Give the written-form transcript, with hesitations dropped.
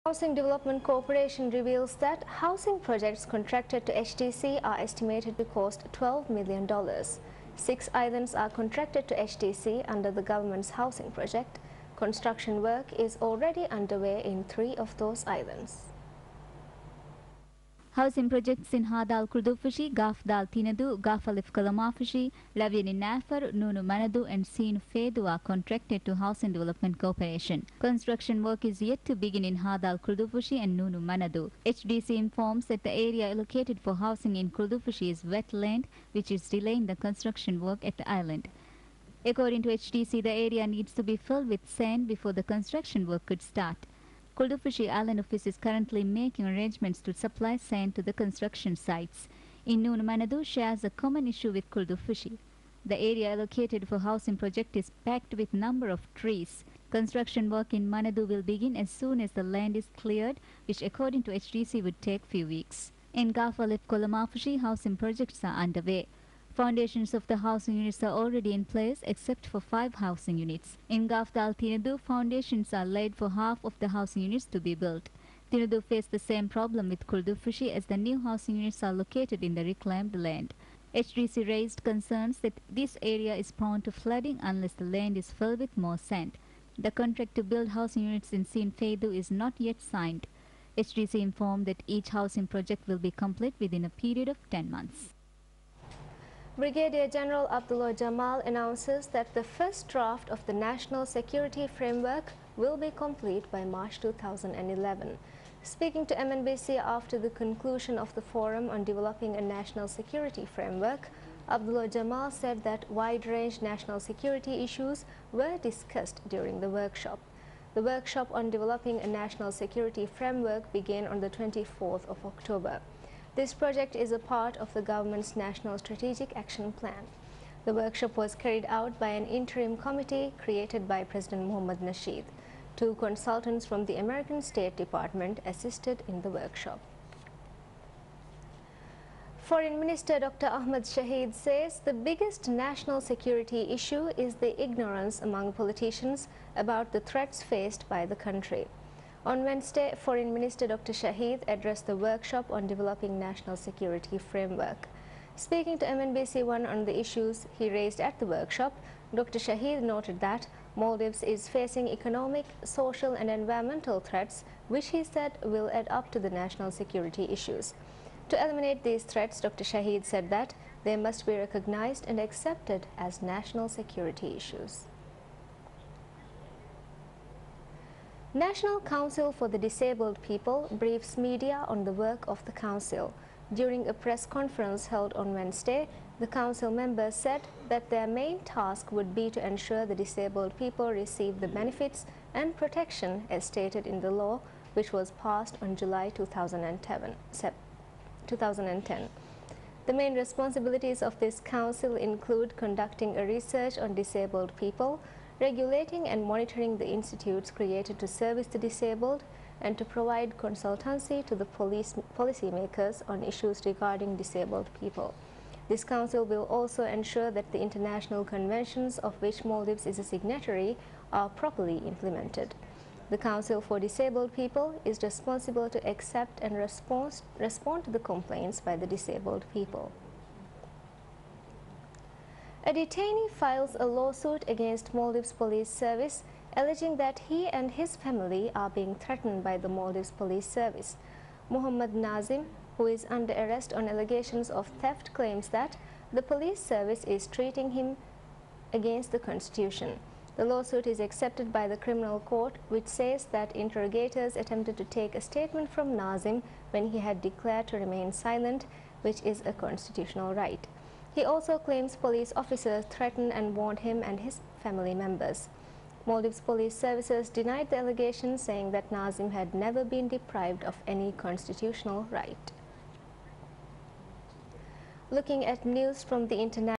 Housing Development Corporation reveals that housing projects contracted to HDC are estimated to cost $12 million. 6 islands are contracted to HDC under the government's housing project. Construction work is already underway in 3 of those islands. Housing projects in Hadal Kurdufushi, Gafdal Tinadu, Gafalif Kalamafushi, Lavini Nafar, Nunu Manadu and Seen Fedu are contracted to Housing Development Corporation. Construction work is yet to begin in Hadal Kurdufushi and Nunu Manadu. HDC informs that the area allocated for housing in Kurdufushi is wetland, which is delaying the construction work at the island. According to HDC, the area needs to be filled with sand before the construction work could start. Kurdufushi Island Office is currently making arrangements to supply sand to the construction sites. In Nunu Manadu shares a common issue with Kurdufushi. The area allocated for housing project is packed with number of trees. Construction work in Manadu will begin as soon as the land is cleared, which according to HDC would take few weeks. In Gafalif Kolamafushi, housing projects are underway. Foundations of the housing units are already in place except for 5 housing units. In Gafdal Tinadu, foundations are laid for half of the housing units to be built. Tinadu faced the same problem with Kurdufushi as the new housing units are located in the reclaimed land. HDC raised concerns that this area is prone to flooding unless the land is filled with more sand. The contract to build housing units in Seen Fedu is not yet signed. HDC informed that each housing project will be complete within a period of 10 months. Brigadier General Abdullah Jamal announces that the first draft of the National Security Framework will be complete by March 2011. Speaking to MNBC after the conclusion of the Forum on Developing a National Security Framework, Abdullah Jamal said that wide-range national security issues were discussed during the workshop. The workshop on developing a national security framework began on the 24th of October. This project is a part of the government's National Strategic Action Plan. The workshop was carried out by an interim committee created by President Mohammad Nasheed. 2 consultants from the American State Department assisted in the workshop. Foreign Minister Dr. Ahmad Shahid says the biggest national security issue is the ignorance among politicians about the threats faced by the country. On Wednesday, Foreign Minister Dr. Shahid addressed the workshop on developing national security framework. Speaking to MNBC-1 on the issues he raised at the workshop, Dr. Shahid noted that Maldives is facing economic, social and environmental threats, which he said will add up to the national security issues. To eliminate these threats, Dr. Shahid said that they must be recognized and accepted as national security issues. National Council for the Disabled People briefs media on the work of the Council. During a press conference held on Wednesday, the Council members said that their main task would be to ensure the disabled people receive the benefits and protection as stated in the law, which was passed on July 2010. The main responsibilities of this Council include conducting a research on disabled people, regulating and monitoring the institutes created to service the disabled, and to provide consultancy to the policymakers on issues regarding disabled people. This Council will also ensure that the international conventions of which Maldives is a signatory are properly implemented. The Council for Disabled People is responsible to accept and respond to the complaints by the disabled people. A detainee files a lawsuit against Maldives Police Service alleging that he and his family are being threatened by the Maldives Police Service. Muhammad Nazim, who is under arrest on allegations of theft, claims that the police service is treating him against the Constitution. The lawsuit is accepted by the criminal court, which says that interrogators attempted to take a statement from Nazim when he had declared to remain silent, which is a constitutional right. He also claims police officers threatened and warned him and his family members. Maldives Police Services denied the allegation, saying that Nazim had never been deprived of any constitutional right. Looking at news from the international